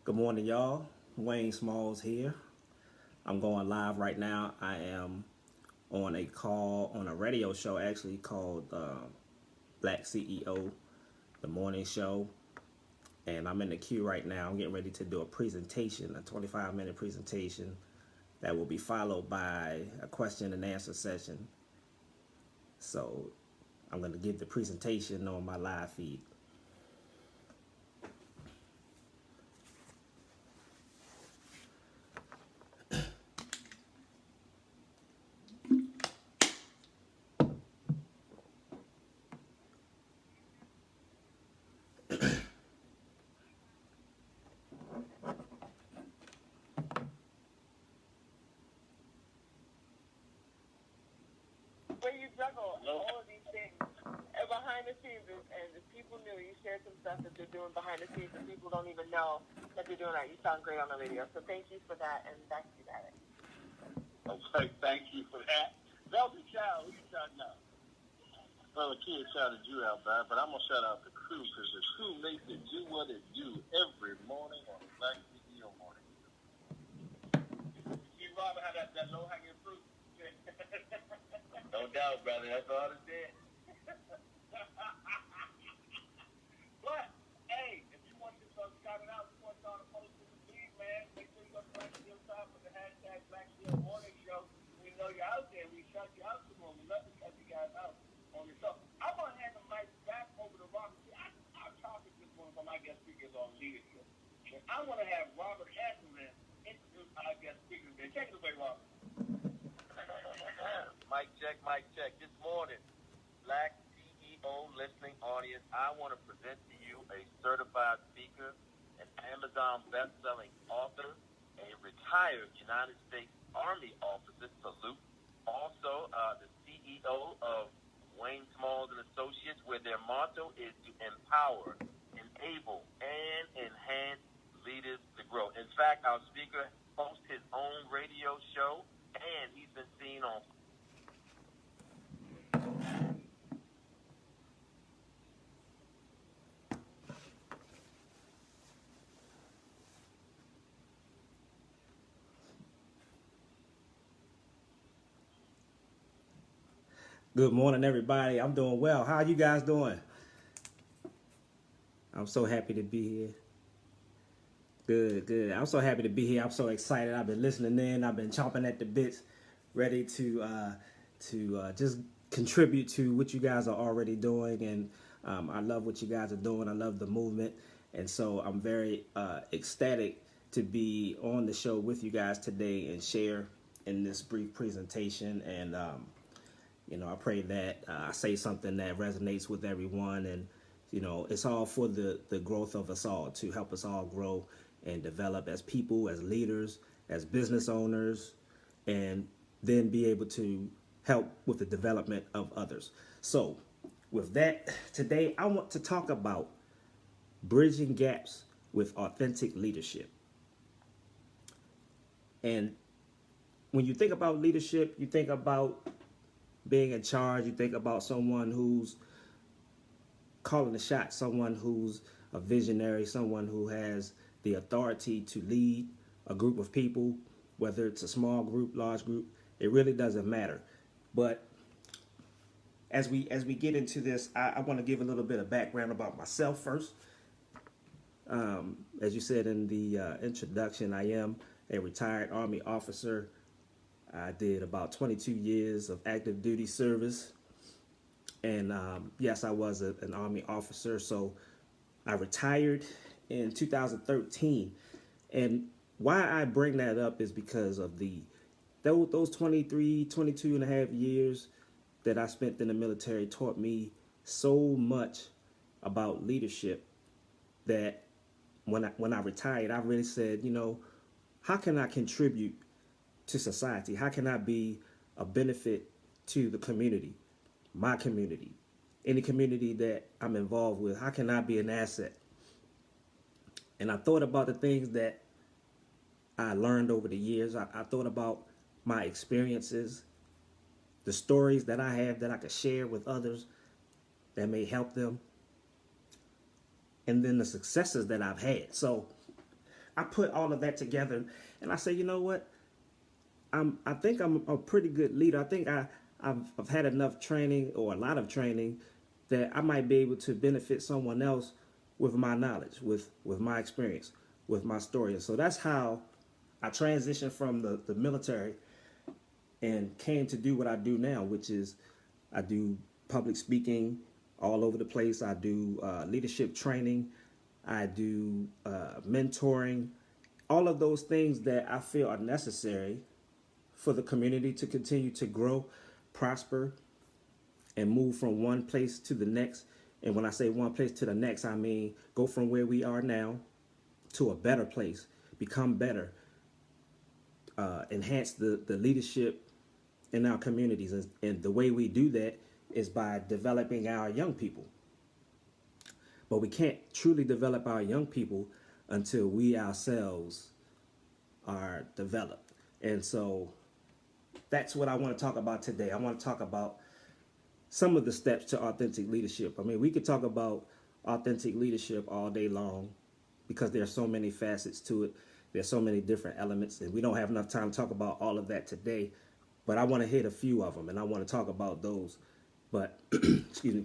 Good morning, y'all. Wayne Smalls here. I'm going live right now. I am on a call on a radio show actually called Black CEO, the morning show. And I'm in the queue right now. I'm getting ready to do a presentation, a 25-minute presentation that will be followed by a question and answer session. So I'm going to give the presentation on my live feed. Where you juggle all of these things and behind the scenes, and if people knew you shared some stuff that they're doing behind the scenes, and people don't even know that they're doing that. You sound great on the radio, so thank you for that, and back to you, Alex. Okay, thank you for that. Velvet Child, who you shouting out? Well, the kid shouted you out, man, but I'm going to shout out the crew, because the crew makes it do what it do every morning on the Black CEO morning. You Robert had that low-hanging fruit. No doubt, brother. That's all it did. But, hey, if you want to shout it out, you want to start a post in the feed, man, make sure you go to Black Steel Top with the hashtag Black Steel Morning Show. We know you're out there. We shout you out tomorrow. We love to shout you guys out on the show. I want to hand the mic back over to Robert. See, our topic this morning from my guest speakers on leadership. And I want to have Robert Hasselman introduce our guest speakers. Take it away, Robert. Mic check. This morning, Black CEO listening audience, I want to present to you a certified speaker, an Amazon best-selling author, a retired United States Army officer, salute. Also, the CEO of Wayne Smalls and Associates, where their motto is to empower, enable, and enhance leaders to grow. In fact, our speaker hosts his own radio show, and he's been seen on Good morning, everybody. I'm doing well. How are you guys doing? I'm so happy to be here. Good. I'm so happy to be here. I'm so excited. I've been listening in. I've been chomping at the bits, ready to just contribute to what you guys are already doing. And I love what you guys are doing. I love the movement. And so I'm very ecstatic to be on the show with you guys today and share in this brief presentation. And I pray that I say something that resonates with everyone, and it's all for the growth of us all, to help us all grow and develop as people, as leaders, as business owners, and then be able to help with the development of others. So with that, today I want to talk about bridging gaps with authentic leadership. And when you think about leadership, you think about being in charge. You think about someone who's calling the shots, someone who's a visionary, someone who has the authority to lead a group of people, whether it's a small group, large group, it really doesn't matter. But as we get into this, I want to give a little bit of background about myself first. As you said in the introduction, I am a retired Army officer. I did about 22 years of active duty service. And yes, I was an Army officer. So I retired in 2013. And why I bring that up is because of those 23, 22 and a half years that I spent in the military taught me so much about leadership that when I retired, I really said, how can I contribute to society? How can I be a benefit to the community, my community, any community that I'm involved with? How can I be an asset? And I thought about the things that I learned over the years. I thought about my experiences, the stories that I have that I could share with others that may help them, and then the successes that I've had. So I put all of that together, and I say, you know what? I think I'm a pretty good leader. I think I've had enough training, or a lot of training, that I might be able to benefit someone else with my knowledge, with my experience, with my story. And so that's how I transitioned from the military and came to do what I do now, which is I do public speaking all over the place. I do leadership training. I do mentoring, all of those things that I feel are necessary for the community to continue to grow, prosper, and move from one place to the next. And when I say one place to the next, I mean go from where we are now to a better place, become better, enhance the leadership in our communities. And the way we do that is by developing our young people. But we can't truly develop our young people until we ourselves are developed. And so that's what I want to talk about today. I want to talk about some of the steps to authentic leadership. I mean, we could talk about authentic leadership all day long because there are so many facets to it. There's so many different elements, and we don't have enough time to talk about all of that today. But I want to hit a few of them, and I want to talk about those. But, excuse me.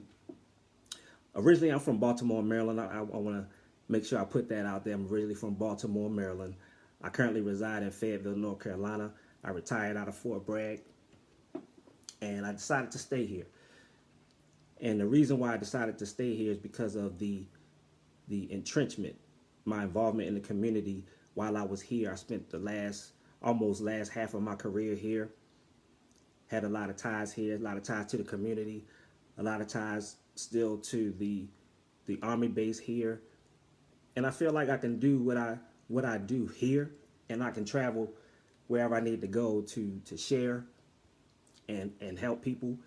Originally, I'm from Baltimore, Maryland. I want to make sure I put that out there. I'm originally from Baltimore, Maryland. I currently reside in Fayetteville, North Carolina. I retired out of Fort Bragg, and I decided to stay here. And the reason why I decided to stay here is because of the entrenchment, my involvement in the community. While I was here, I spent the almost last half of my career here. Had a lot of ties here, a lot of ties to the community, a lot of ties still to the Army base here. And I feel like I can do what I do here, and I can travel wherever I need to go to share and help people,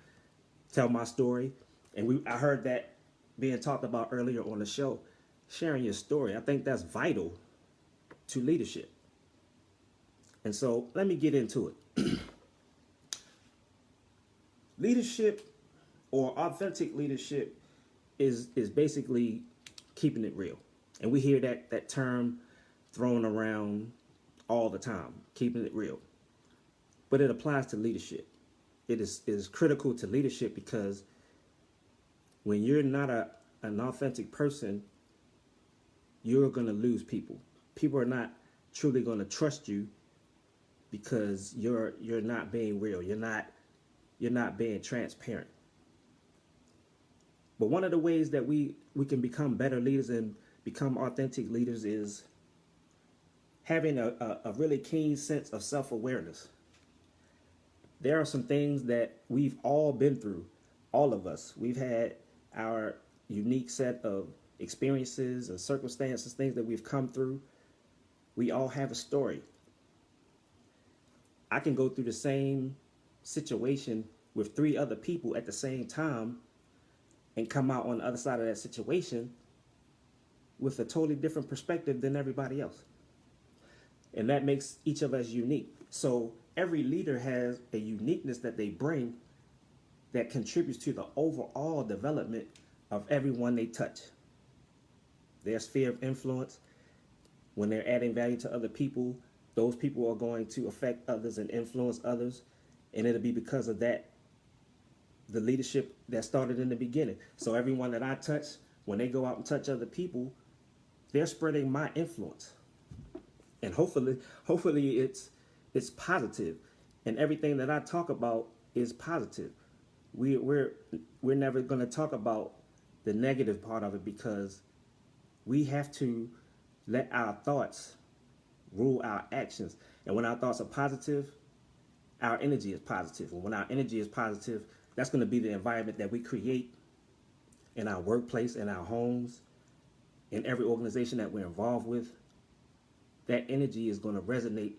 tell my story. And I heard that being talked about earlier on the show, sharing your story. I think that's vital to leadership. And so let me get into it. Leadership, or authentic leadership, is basically keeping it real. And we hear that term thrown around all the time, keeping it real. But it applies to leadership. It is critical to leadership because when you're not an authentic person, you're going to lose people. People are not truly going to trust you because you're not being real. You're not being transparent. But one of the ways that we can become better leaders and become authentic leaders is having a really keen sense of self-awareness. There are some things that we've all been through, all of us. We've had our unique set of experiences and circumstances, things that we've come through. We all have a story. I can go through the same situation with 3 other people at the same time and come out on the other side of that situation with a totally different perspective than everybody else. And that makes each of us unique. So every leader has a uniqueness that they bring that contributes to the overall development of everyone they touch. Their sphere of influence, when they're adding value to other people, those people are going to affect others and influence others. And it'll be because of that, the leadership that started in the beginning. So everyone that I touch, when they go out and touch other people, they're spreading my influence. And hopefully it's positive. And everything that I talk about is positive. We're never going to talk about the negative part of it because we have to let our thoughts rule our actions. And when our thoughts are positive, our energy is positive. And when our energy is positive, that's going to be the environment that we create in our workplace, in our homes, in every organization that we're involved with. That energy is going to resonate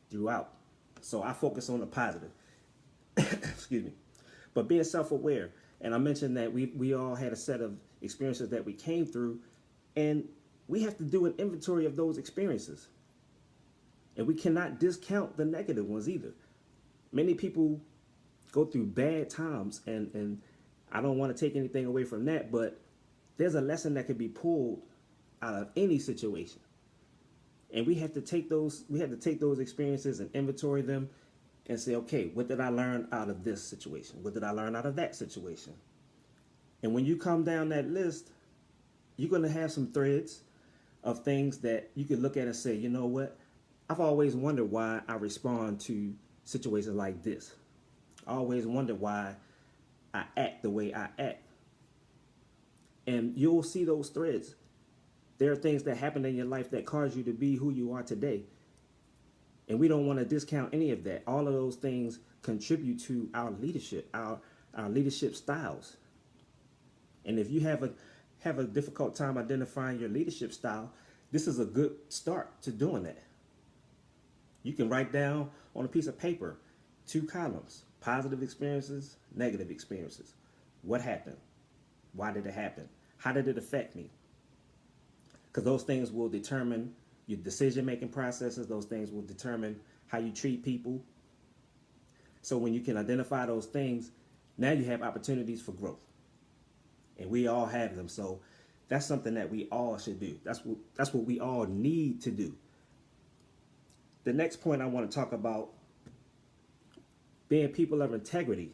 throughout. So I focus on the positive. Excuse me. But being self-aware, and I mentioned that we all had a set of experiences that we came through, and we have to do an inventory of those experiences. And we cannot discount the negative ones either. Many people go through bad times, and I don't want to take anything away from that, but there's a lesson that can be pulled out of any situation. And we have to take those experiences and inventory them and say, okay, what did I learn out of this situation? What did I learn out of that situation? And when you come down that list, you're going to have some threads of things that you can look at and say, you know what? I've always wondered why I respond to situations like this. I always wondered why I act the way I act. And you'll see those threads. There are things that happen in your life that cause you to be who you are today. And we don't want to discount any of that. All of those things contribute to our leadership, our leadership styles. And if you have a difficult time identifying your leadership style, this is a good start to doing that. You can write down on a piece of paper 2 columns: positive experiences, negative experiences. What happened? Why did it happen? How did it affect me? Because those things will determine your decision-making processes. Those things will determine how you treat people. So when you can identify those things, now you have opportunities for growth. And we all have them. So that's something that we all should do. That's what we all need to do. The next point I want to talk about, being people of integrity.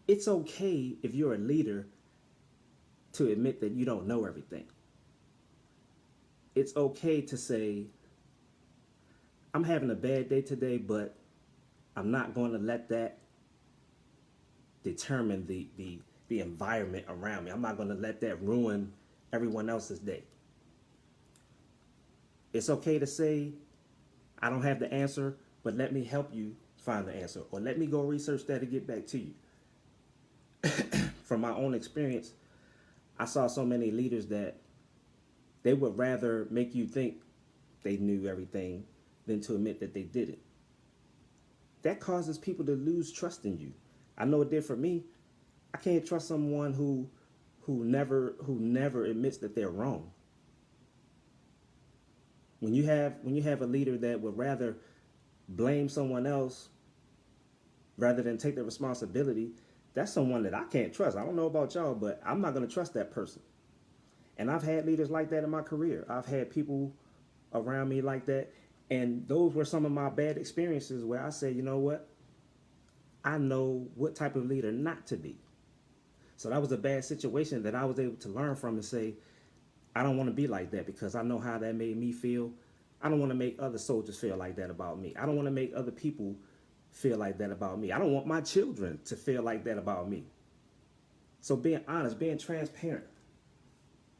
It's okay if you're a leader to admit that you don't know everything. It's okay to say, I'm having a bad day today, but I'm not going to let that determine the environment around me. I'm not going to let that ruin everyone else's day. It's okay to say, I don't have the answer, but let me help you find the answer, or let me go research that and get back to you. From my own experience, I saw so many leaders that they would rather make you think they knew everything than to admit that they didn't. That causes people to lose trust in you. I know it did for me. I can't trust someone who never admits that they're wrong. When you have a leader that would rather blame someone else rather than take the responsibility, that's someone that I can't trust. I don't know about y'all, but I'm not going to trust that person. And I've had leaders like that in my career. I've had people around me like that. And those were some of my bad experiences where I say, you know what? I know what type of leader not to be. So that was a bad situation that I was able to learn from and say, I don't want to be like that, because I know how that made me feel. I don't want to make other soldiers feel like that about me. I don't want to make other people feel like that about me. I don't want my children to feel like that about me. So being honest, being transparent,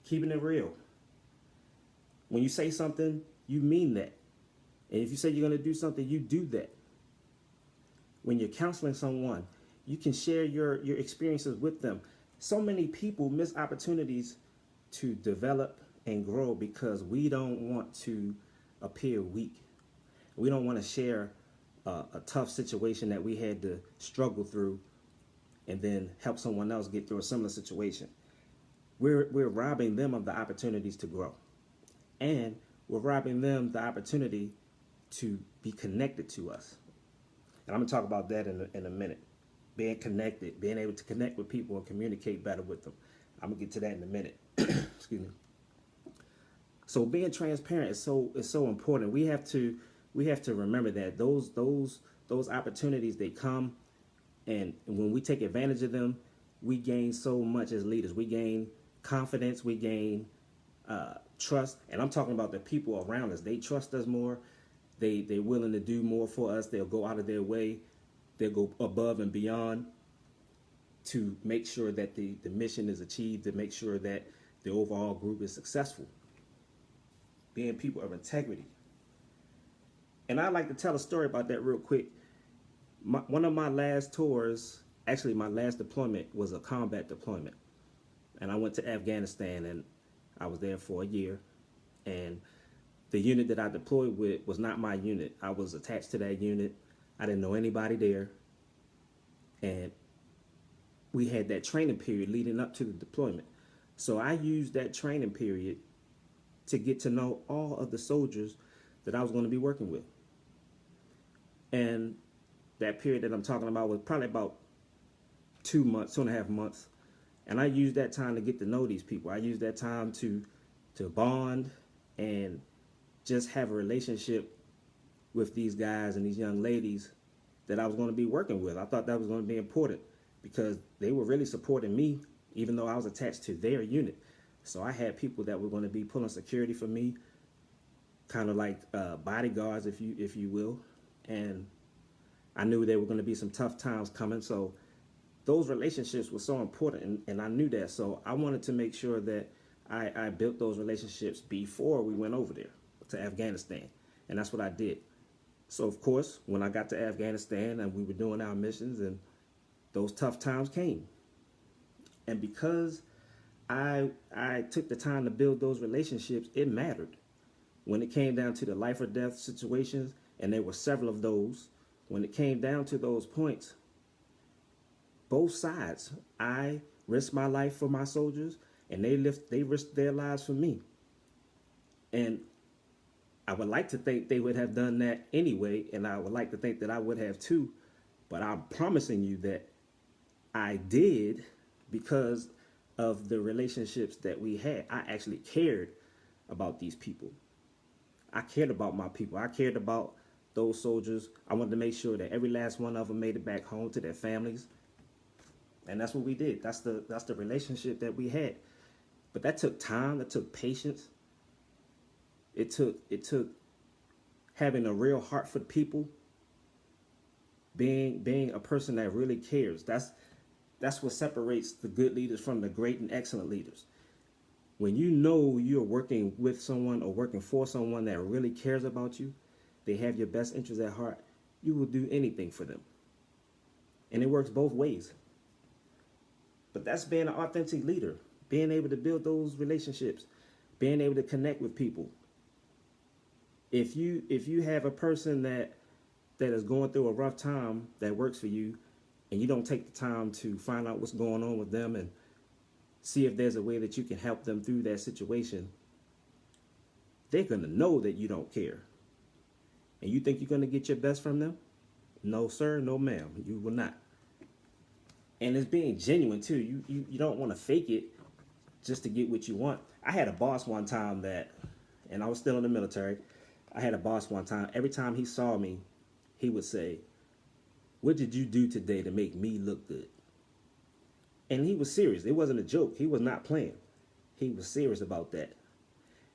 keeping it real. When you say something, you mean that. And if you say you're going to do something, you do that. When you're counseling someone, you can share your experiences with them. So many people miss opportunities to develop and grow because we don't want to appear weak. We don't want to share a tough situation that we had to struggle through and then help someone else get through a similar situation. We're robbing them of the opportunities to grow. And we're robbing them the opportunity to be connected to us. And I'm going to talk about that in a minute. Being connected, being able to connect with people and communicate better with them. I'm going to get to that in a minute. Excuse me. So being transparent is so important. We have to remember that those opportunities, they come, and when we take advantage of them, we gain so much as leaders. We gain confidence, we gain trust, and I'm talking about the people around us. They trust us more. They're willing to do more for us. They'll go out of their way. They'll go above and beyond to make sure that the mission is achieved, to make sure that the overall group is successful. Being people of integrity. And I'd like to tell a story about that real quick. One of my last tours, actually my last deployment, was a combat deployment. And I went to Afghanistan, and I was there for a year. And the unit that I deployed with was not my unit. I was attached to that unit. I didn't know anybody there. And we had that training period leading up to the deployment. So I used that training period to get to know all of the soldiers that I was going to be working with. And that period that I'm talking about was probably about 2.5 months. And I used that time to get to know these people. I used that time to to bond and just have a relationship with these guys and these young ladies that I was going to be working with. I thought that was going to be important because they were really supporting me, even though I was attached to their unit. So I had people that were going to be pulling security for me, kind of like bodyguards, if you will. And I knew there were going to be some tough times coming. So those relationships were so important, and I knew that. So I wanted to make sure that I built those relationships before we went over there to Afghanistan. And that's what I did. So, of course, when I got to Afghanistan and we were doing our missions, and those tough times came. And because I took the time to build those relationships, it mattered. When it came down to the life or death situations, and there were several of those, when it came down to those points, both sides, I risked my life for my soldiers, and they risked their lives for me. And I would like to think they would have done that anyway, and I would like to think that I would have too, but I'm promising you that I did because of the relationships that we had. I actually cared about these people. I cared about my people. I cared about those soldiers. I wanted to make sure that every last one of them made it back home to their families. And that's what we did. That's the relationship that we had. But that took time, that took patience. It took having a real heart for people, being a person that really cares. That's what separates the good leaders from the great and excellent leaders. When you know you're working with someone or working for someone that really cares about you, they have your best interests at heart, you will do anything for them. And it works both ways. But that's being an authentic leader, being able to build those relationships, being able to connect with people. If you have a person that is going through a rough time that works for you, and you don't take the time to find out what's going on with them and see if there's a way that you can help them through that situation, they're going to know that you don't care. And you think you're going to get your best from them? No, sir. No, ma'am. You will not. And it's being genuine, too. You don't want to fake it just to get what you want. I had a boss one time and I was still in the military. I had a boss one time. Every time he saw me, he would say, "What did you do today to make me look good?" And he was serious. It wasn't a joke. He was not playing. He was serious about that.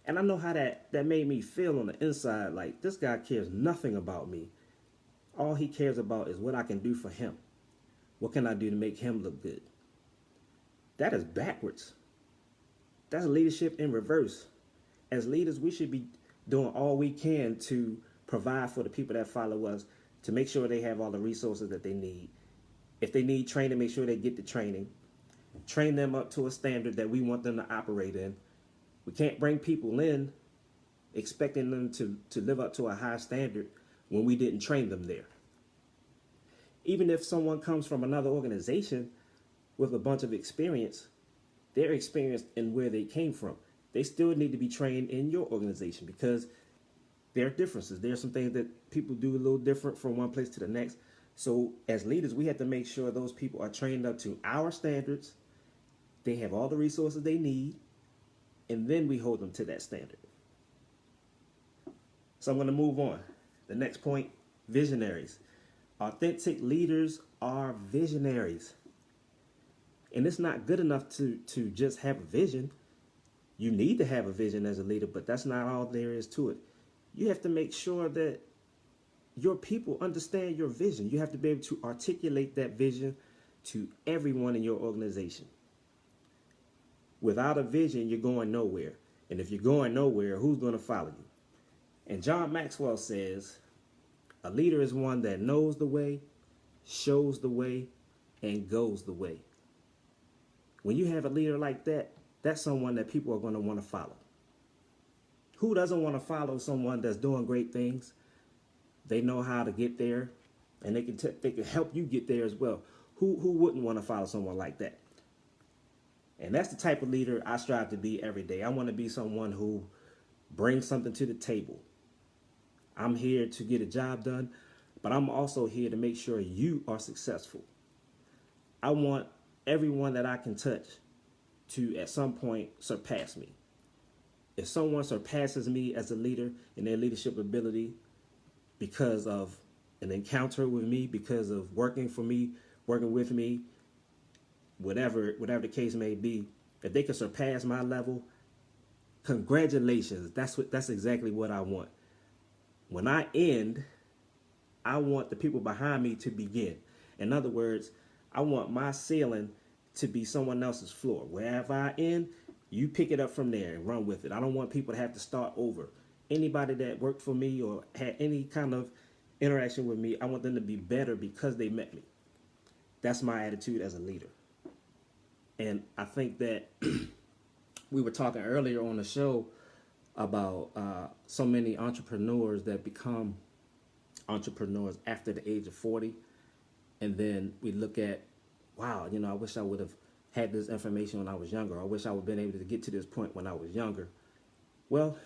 And I know how that made me feel on the inside. Like, this guy cares nothing about me. All he cares about is what I can do for him. What can I do to make him look good? That is backwards. That's leadership in reverse. As leaders, we should be doing all we can to provide for the people that follow us, to make sure they have all the resources that they need. If they need training, make sure they get the training. Train them up to a standard that we want them to operate in. We can't bring people in expecting them to live up to a high standard when we didn't train them there. Even if someone comes from another organization with a bunch of experience, they're experienced in where they came from. They still need to be trained in your organization because there are differences. There are some things that people do a little different from one place to the next. So as leaders, we have to make sure those people are trained up to our standards. They have all the resources they need, and then we hold them to that standard. So I'm going to move on. The next point, visionaries. Authentic leaders are visionaries. And it's not good enough to just have a vision. You need to have a vision as a leader, but that's not all there is to it. You have to make sure that your people understand your vision. You have to be able to articulate that vision to everyone in your organization. Without a vision, you're going nowhere. And if you're going nowhere, who's going to follow you? And John Maxwell says, a leader is one that knows the way, shows the way, and goes the way. When you have a leader like that, that's someone that people are going to want to follow. Who doesn't want to follow someone that's doing great things? They know how to get there, and they can help you get there as well. Who wouldn't want to follow someone like that? And that's the type of leader I strive to be every day. I want to be someone who brings something to the table. I'm here to get a job done, but I'm also here to make sure you are successful. I want everyone that I can touch to, at some point, surpass me. if someone surpasses me as a leader in their leadership ability because of an encounter with me, because of working for me, working with me, whatever the case may be, if they can surpass my level, congratulations. That's exactly what I want. When I end, I want the people behind me to begin. In other words, I want my ceiling to be someone else's floor. Wherever I end, you pick it up from there and run with it. I don't want people to have to start over. Anybody that worked for me or had any kind of interaction with me, I want them to be better because they met me. That's my attitude as a leader. And I think that we were talking earlier on the show about so many entrepreneurs that become entrepreneurs after the age of 40. And then we look at, wow, I wish I would have had this information when I was younger. I wish I would have been able to get to this point when I was younger. Well,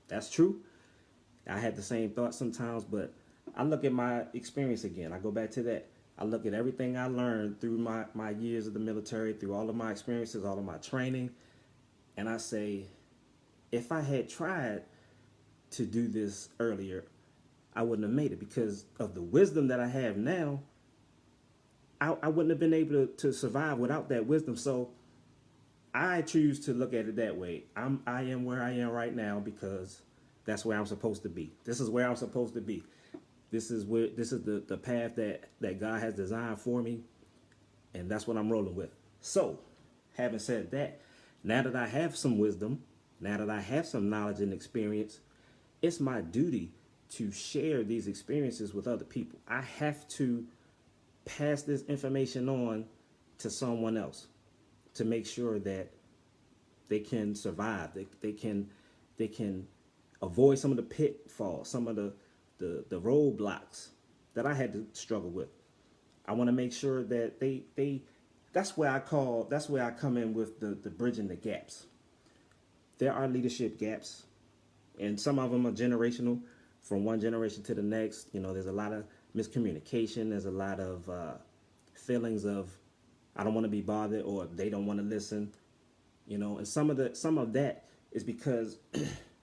that's true. I had the same thought sometimes, but I look at my experience again. I go back to that. I look at everything I learned through my years of the military, through all of my experiences, all of my training, and I say, if I had tried to do this earlier, I wouldn't have made it because of the wisdom that I have now. I wouldn't have been able to survive without that wisdom. So I choose to look at it that way. I am where I am right now because that's where I'm supposed to be. This is where I'm supposed to be. This is the path that God has designed for me, and that's what I'm rolling with. So, having said that, now that I have some wisdom, now that I have some knowledge and experience, it's my duty to share these experiences with other people. I have to pass this information on to someone else to make sure that they can survive. They can avoid some of the pitfalls, some of the roadblocks that I had to struggle with. I want to make sure that that's where I come in with the bridging the gaps. There are leadership gaps, and some of them are generational, from one generation to the next. There's a lot of miscommunication. There's a lot of feelings of I don't want to be bothered, or they don't want to listen. And some of that is because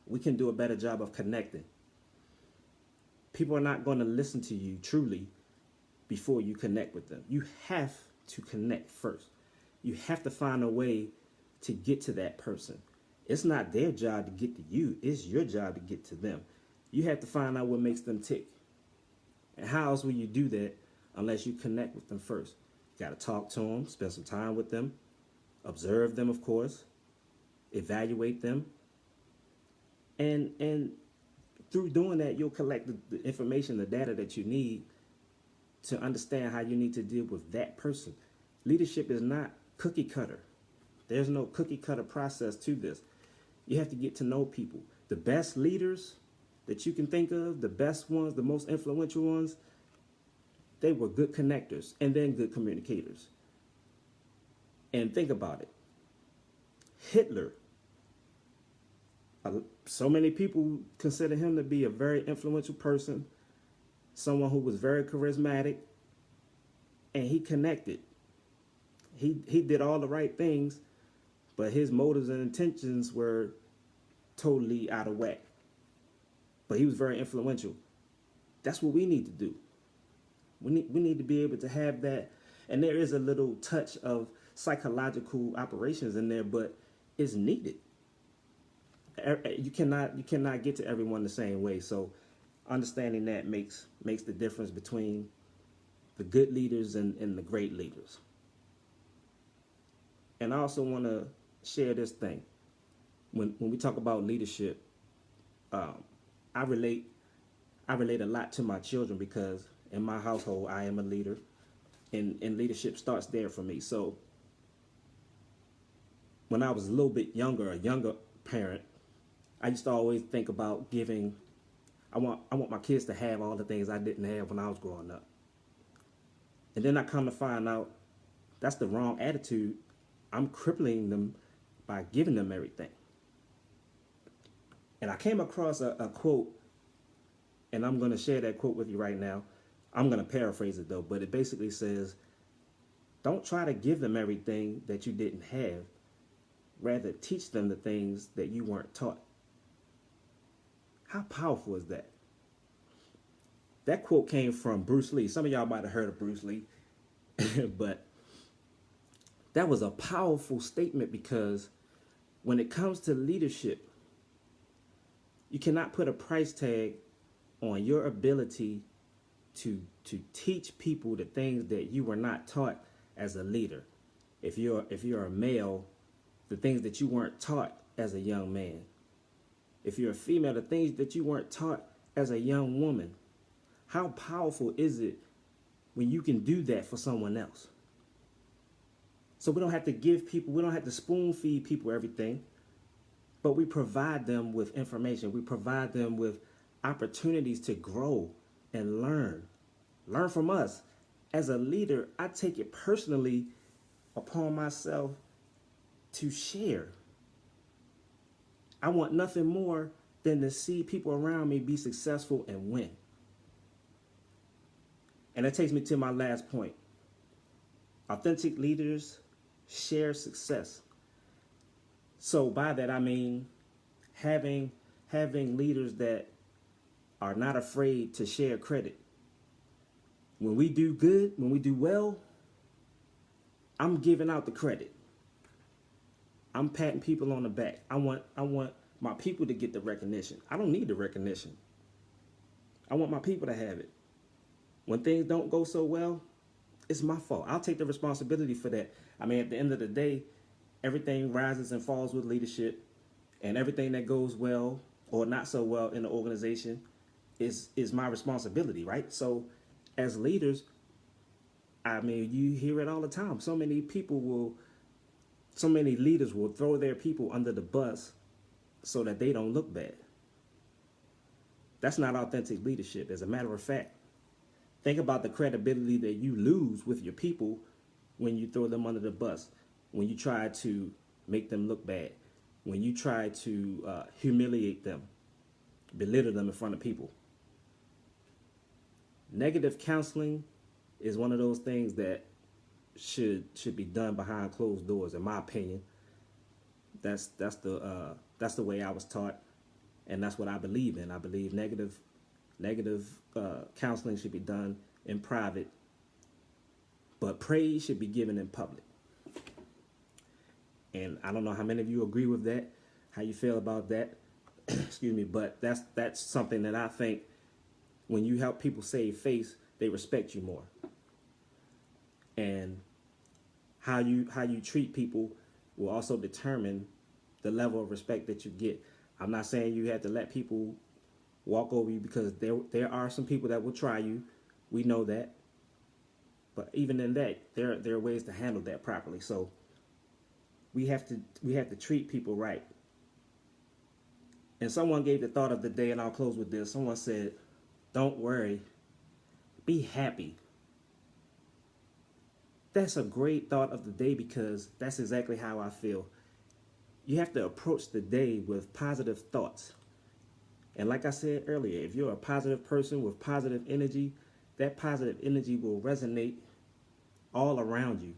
we can do a better job of connecting. People are not going to listen to you truly before you connect with them. You have to connect first. You have to find a way to get to that person. It's not their job to get to you. It's your job to get to them. You have to find out what makes them tick. And how else will you do that unless you connect with them first? You got to talk to them, spend some time with them, observe them, of course, evaluate them. And through doing that, you'll collect the information, the data that you need to understand how you need to deal with that person. Leadership is not cookie cutter. There's no cookie cutter process to this. You have to get to know people. The best leaders that you can think of, the best ones, the most influential ones, they were good connectors and then good communicators. And think about it. Hitler, so many people consider him to be a very influential person, someone who was very charismatic, and he connected. He did all the right things, but his motives and intentions were totally out of whack. But he was very influential. That's what we need to do. We need to be able to have that. And there is a little touch of psychological operations in there, but it's needed. You cannot get to everyone the same way. So understanding that makes the difference between the good leaders and the great leaders. And I also want to share this thing. When we talk about leadership, I relate a lot to my children because in my household I am a leader, and leadership starts there for me. So when I was a little bit younger, a younger parent, I used to always think about giving. I want my kids to have all the things I didn't have when I was growing up. And then I come to find out that's the wrong attitude. I'm crippling them by giving them everything. And I came across a quote, and I'm going to share that quote with you right now. I'm going to paraphrase it though, but it basically says, don't try to give them everything that you didn't have. Rather, teach them the things that you weren't taught. How powerful is that? That quote came from Bruce Lee. Some of y'all might have heard of Bruce Lee, but that was a powerful statement, because when it comes to leadership, you cannot put a price tag on your ability to teach people the things that you were not taught as a leader. If you're a male, the things that you weren't taught as a young man. If you're a female, the things that you weren't taught as a young woman. How powerful is it when you can do that for someone else? So we don't have to we don't have to spoon feed people everything, but we provide them with information. We provide them with opportunities to grow and learn from us. As a leader, I take it personally upon myself to share. I want nothing more than to see people around me be successful and win. And that takes me to my last point. Authentic leaders share success. So by that I mean having leaders that are not afraid to share credit. When we do good, when we do well, I'm giving out the credit. I'm patting people on the back. I want my people to get the recognition. I don't need the recognition. I want my people to have it. When things don't go so well, it's my fault. I'll take the responsibility for that. I mean, at the end of the day, everything rises and falls with leadership, and everything that goes well or not so well in the organization is my responsibility, right? So as leaders, I mean, you hear it all the time. So many leaders will throw their people under the bus so that they don't look bad. That's not authentic leadership. As a matter of fact, think about the credibility that you lose with your people when you throw them under the bus, when you try to make them look bad, when you try to humiliate them, belittle them in front of people. Negative counseling is one of those things that should be done behind closed doors, in my opinion. That's the way I was taught, and that's what I believe in. I believe negative counseling should be done in private, but praise should be given in public. And I don't know how many of you agree with that, how you feel about that. Excuse me, but that's something that I think when you help people save face, they respect you more. And how you treat people will also determine the level of respect that you get. I'm not saying you have to let people walk over you, because there are some people that will try you. We know that. But even in that, there are ways to handle that properly. So we have to treat people right. And someone gave the thought of the day, and I'll close with this. Someone said, "Don't worry, be happy." That's a great thought of the day, because that's exactly how I feel. You have to approach the day with positive thoughts. And like I said earlier, if you're a positive person with positive energy, that positive energy will resonate all around you.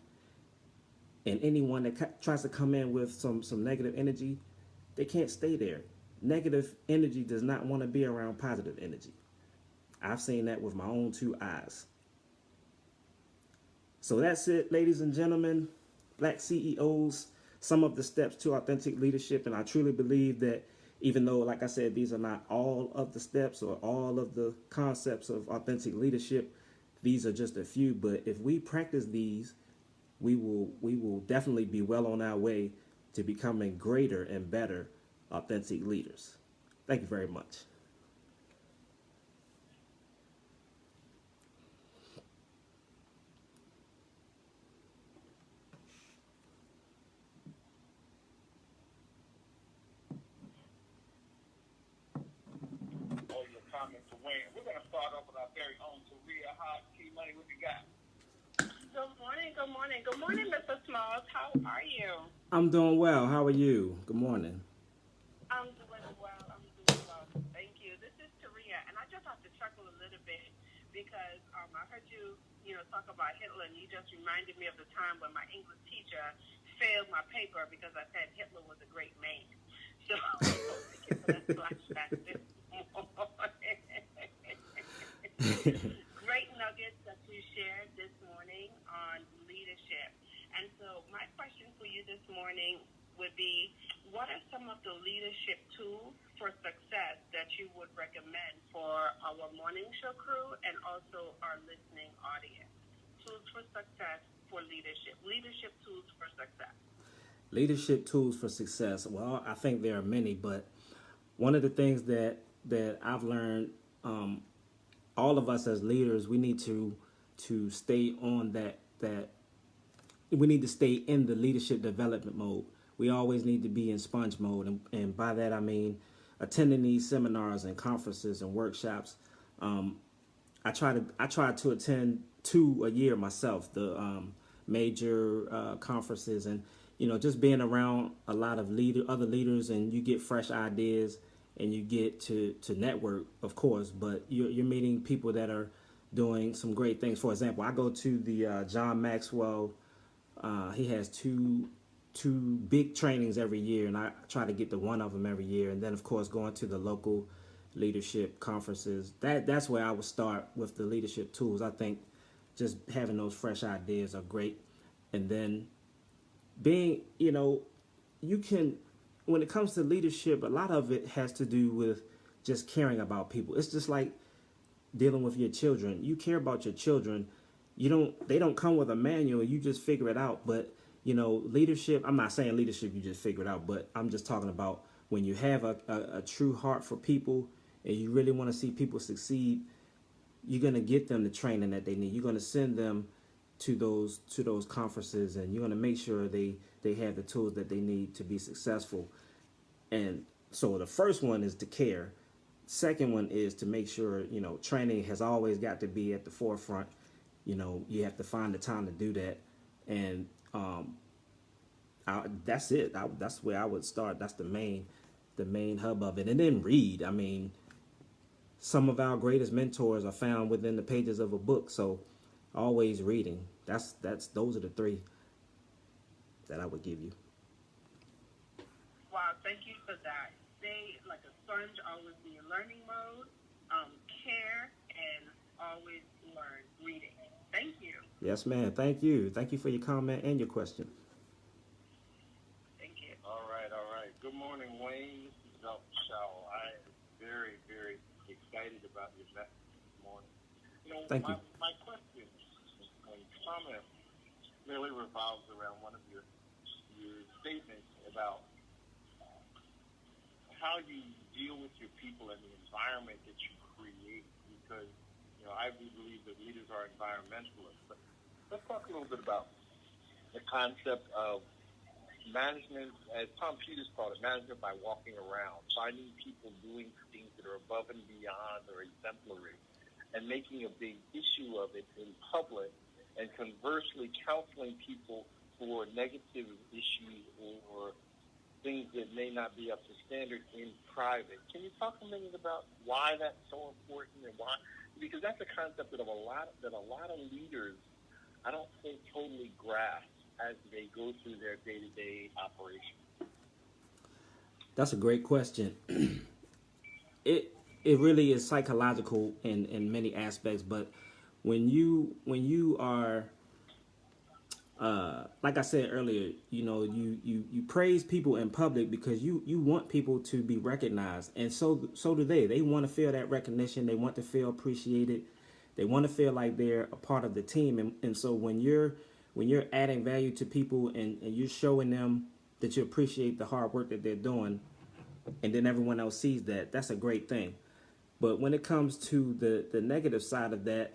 And anyone that tries to come in with some negative energy, they can't stay there. Negative energy does not want to be around positive energy. I've seen that with my own two eyes. So that's it, ladies and gentlemen, Black CEOs, some of the steps to authentic leadership. And I truly believe that even though, like I said, these are not all of the steps or all of the concepts of authentic leadership, these are just a few. But if we practice these, we will definitely be well on our way to becoming greater and better authentic leaders. Thank you very much. All your comments are weighing. We're going to start off with our very own Taria Hodge. Key Money, what you got? Good morning, good morning. Good morning, Mr. Smalls. How are you? I'm doing well. How are you? Good morning. I'm doing well. Thank you. This is Taria, and I just have to chuckle a little bit because I heard you talk about Hitler, and you just reminded me of the time when my English teacher failed my paper because I said Hitler was a great man. So thank you for that flashback this morning. Great nuggets that you shared this morning on leadership. And so my question for you this morning would be, what are some of the leadership tools for success that you would recommend for our morning show crew and also our listening audience? Tools for success for leadership tools for success. Leadership tools for success. Well, I think there are many, but one of the things that I've learned, all of us as leaders, we need to stay on that we need to stay in the leadership development mode. We always need to be in sponge mode, and by that I mean attending these seminars and conferences and workshops. I try to attend 2 a year myself, the major conferences, and just being around a lot of other leaders, and you get fresh ideas, and you get to network, of course, but you're meeting people that are doing some great things. For example, I go to the John Maxwell. He has two big trainings every year, and I try to get to one of them every year. And then, of course, going to the local leadership conferences. That's where I would start with the leadership tools. I think just having those fresh ideas are great. And then being, you can, when it comes to leadership, a lot of it has to do with just caring about people. It's just like dealing with your children. You care about your children. They don't come with a manual. You just figure it out. But, leadership, I'm not saying leadership, you just figure it out, but I'm just talking about when you have a true heart for people and you really want to see people succeed, you're going to get them the training that they need. You're going to send them to those conferences, and you're going to make sure they have the tools that they need to be successful. And so the first one is to care. Second one is to make sure, training has always got to be at the forefront. You have to find the time to do that. And that's it. That's where I would start. That's the main hub of it. And then read. I mean, some of our greatest mentors are found within the pages of a book. So always reading. Those are the 3 that I would give you. Wow, thank you for that. Stay like a sponge, always be in learning mode, care, and always learn, reading. Thank you. Yes, ma'am. Thank you. Thank you for your comment and your question. Thank you. All right. Good morning, Wayne. This is Delta Shaw. I am very, very excited about your message this morning. Thank you. My question and comment really revolves around one of your statements about how you deal with your people and the environment that you create, because I do believe that leaders are environmentalists. But let's talk a little bit about the concept of management, as Tom Peters called it, management by walking around, finding people doing things that are above and beyond or exemplary, and making a big issue of it in public, and conversely counseling people for negative issues or things that may not be up to standard in private. Can you talk a minute about why that's so important, and why? Because that's a concept that a lot of leaders, I don't think, totally grasp as they go through their day-to-day operation. That's a great question. It really is psychological in many aspects, but when you are like I said earlier, you praise people in public because you want people to be recognized, and so do they. They want to feel that recognition. They want to feel appreciated. They want to feel like they're a part of the team, and so when you're adding value to people and you're showing them that you appreciate the hard work that they're doing, and then everyone else sees that, that's a great thing. But when it comes to the negative side of that,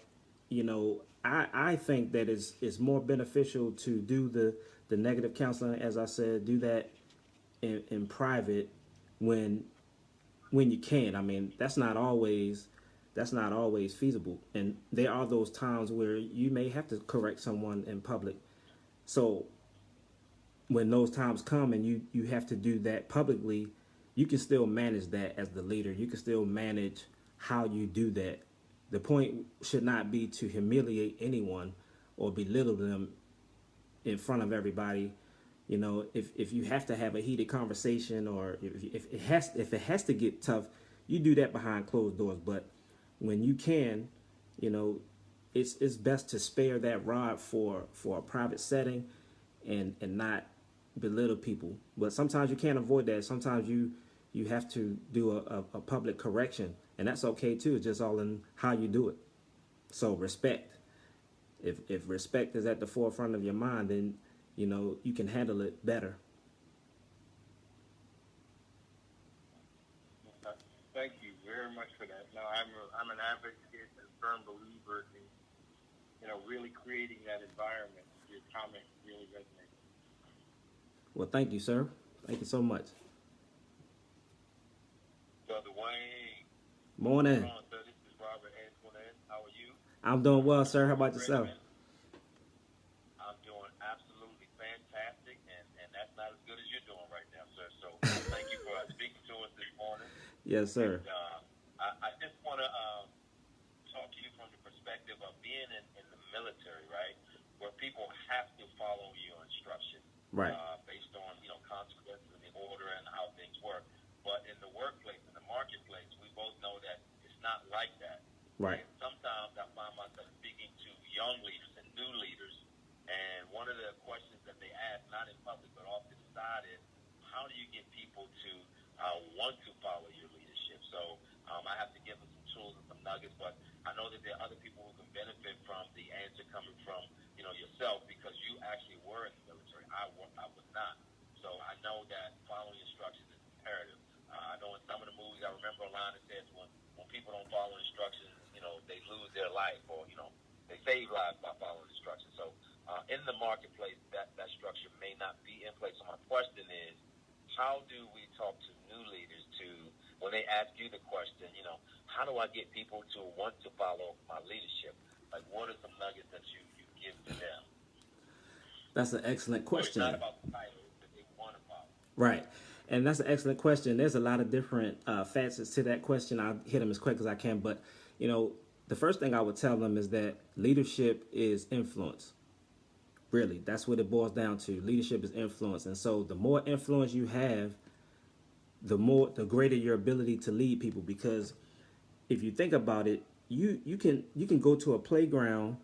I think that it's more beneficial to do the negative counseling, as I said, do that in private when you can. I mean, that's not always feasible, and there are those times where you may have to correct someone in public. So when those times come and you have to do that publicly, you can still manage that as the leader. You can still manage how you do that. The point should not be to humiliate anyone or belittle them in front of everybody. If you have to have a heated conversation, or if it has to get tough, you do that behind closed doors. But when you can, you know, it's best to spare that rod for a private setting and not belittle people. But sometimes you can't avoid that. Sometimes you have to do a public correction, and that's okay too. It's just all in how you do it. So respect. If respect is at the forefront of your mind, then you know you can handle it better. Thank you very much for that. No, I'm an advocate and firm believer in really creating that environment. Your comment really resonates. Well, thank you, sir. Thank you so much. Brother Wayne. Morning. Hold on, sir. This is Robert Antoinette. How are you? I'm doing well, sir. How about yourself? I'm doing absolutely fantastic, and that's not as good as you're doing right now, sir. So thank you for speaking to us this morning. Yes, sir. I just want to talk to you from the perspective of being in the military, right, where people have to follow your instruction, Right. Based on consequences and the order and how things work. But in the workplace, in the marketplace, we both know that it's not like that. Right. And sometimes I find myself speaking to young leaders and new leaders, and one of the questions that they ask, not in public but off to the side, is how do you get people to want to follow your leadership? So I have to give them some tools and some nuggets, but I know that there are other people who can benefit from the answer coming from yourself, because you actually were in the military. I was not. So I know that following instructions is imperative. I know in some of the movies, I remember a line that says when people don't follow instructions, they lose their life, or they save lives by following instructions. So in the marketplace, that structure may not be in place. So my question is, how do we talk to new leaders when they ask you the question, how do I get people to want to follow my leadership? Like, what are some nuggets that you give to them? That's an excellent question. So it's not about the title, but they want to follow. Right. And that's an excellent question. There's a lot of different facets to that question. I'll hit them as quick as I can. But, the first thing I would tell them is that leadership is influence. Really, that's what it boils down to. Leadership is influence. And so the more influence you have, the greater your ability to lead people. Because if you think about it, you can go to a playground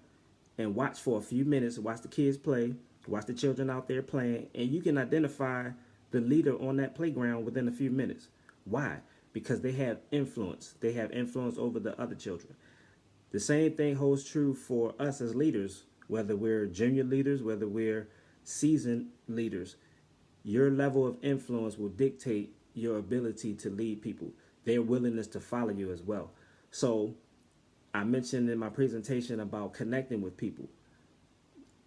and watch for a few minutes, watch the kids play, watch the children out there playing, and you can identify the leader on that playground within a few minutes. Why? Because they have influence. They have influence over the other children. The same thing holds true for us as leaders, whether we're junior leaders, whether we're seasoned leaders. Your level of influence will dictate your ability to lead people, their willingness to follow you as well. So I mentioned in my presentation about connecting with people.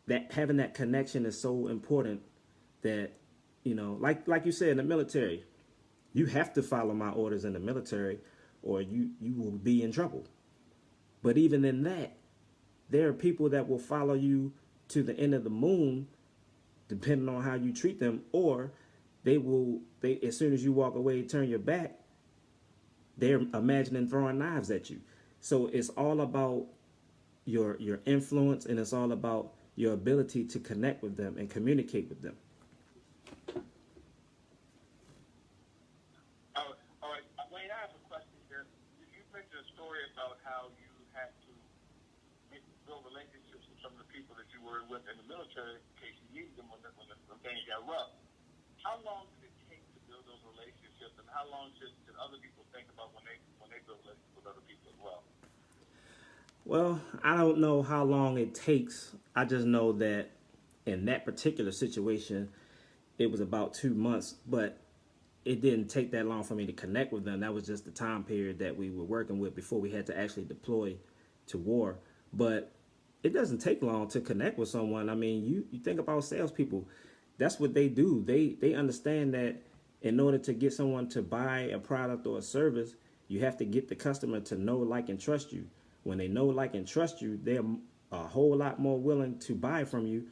That having that connection is so important that, like you said, in the military, you have to follow my orders in the military or you will be in trouble. But even in that, there are people that will follow you to the end of the moon, depending on how you treat them, or they as soon as you walk away, turn your back, they're imagining throwing knives at you. So it's all about your influence, and it's all about your ability to connect with them and communicate with them. All right, Wayne, I have a question here. You mentioned a story about how you had to build relationships with some of the people that you were with in the military in case you needed them when things got rough. How long did it take to build those relationships, and how long should other people think about when they build relationships with other people as well? Well, I don't know how long it takes. I just know that in that particular situation, it was about 2 months, but it didn't take that long for me to connect with them. That was just the time period that we were working with before we had to actually deploy to war. But it doesn't take long to connect with someone. I mean, you think about salespeople. That's what they do. They understand that in order to get someone to buy a product or a service, you have to get the customer to know, like, and trust you. When they know, like, and trust you, they're a whole lot more willing to buy from you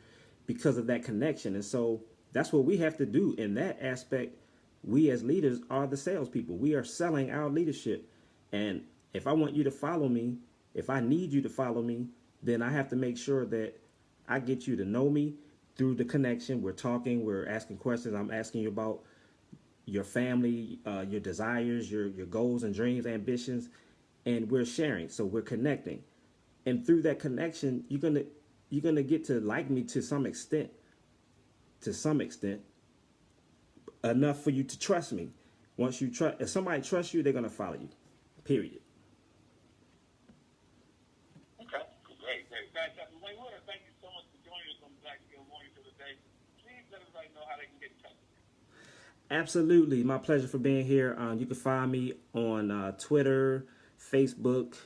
because of that connection. And so that's what we have to do in that aspect. We as leaders are the salespeople. We are selling our leadership. And if I want you to follow me, if I need you to follow me, then I have to make sure that I get you to know me through the connection. We're talking, we're asking questions. I'm asking you about your family, your desires, your goals and dreams, ambitions, and we're sharing. So we're connecting. And through that connection, you're gonna get to like me to some extent. To some extent, enough for you to trust me. Once you trust, if somebody trusts you, they're gonna follow you. Period. Okay, great. Fantastic. Wayne Woodard, thank you so much for joining us on Black Steel Morning for the day. Please let everybody know how they can get in touch with you. Absolutely, my pleasure for being here. You can find me on Twitter, Facebook,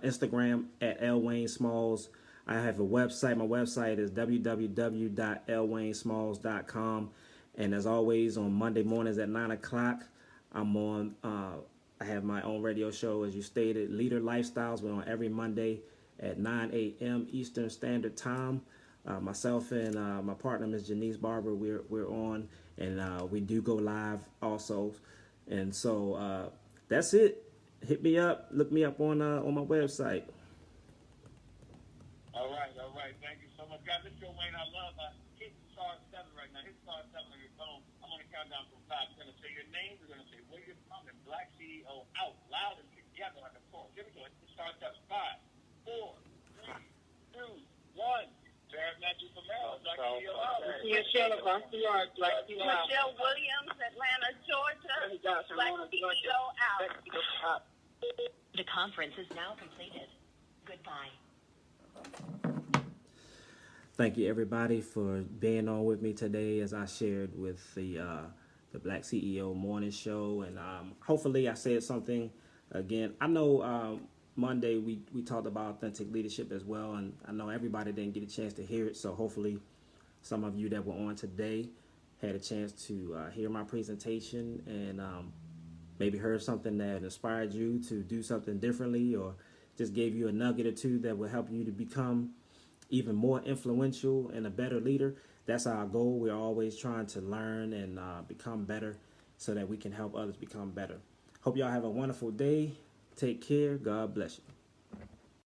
Instagram at L Wayne Smalls. I have a website. My website is www.lwaynesmalls.com. And as always, on Monday mornings at 9 o'clock, I'm on. I have my own radio show, as you stated, Leader Lifestyles. We're on every Monday at 9 a.m. Eastern Standard Time. Myself and my partner, Ms. Janice Barber, we're on, and we do go live also. And so that's it. Hit me up. Look me up on my website. All right. Thank you so much. Guys, this is your Wayne. I love hit star 7 right now. Hit star 7 on your phone. I'm going to count down from 5. We're going to say your name. We're going to say where you're from and Black CEO out loud and together like a chorus. Here we go. Hit star 7. 5, 4, 3, 2, 1. Jared Matthews from Maryland. Black CEO out. Michelle of Black CEO out. Michelle Williams, Atlanta, Georgia. Black CEO out. The conference is now completed. Goodbye. Thank you, everybody, for being on with me today as I shared with the Black CEO Morning Show. And hopefully I said something again. I know Monday we talked about authentic leadership as well, and I know everybody didn't get a chance to hear it. So hopefully some of you that were on today had a chance to hear my presentation and maybe heard something that inspired you to do something differently, or just gave you a nugget or two that will help you to become even more influential and a better leader. That's our goal. We're always trying to learn and become better so that we can help others become better. Hope y'all have a wonderful day. Take care. God bless you.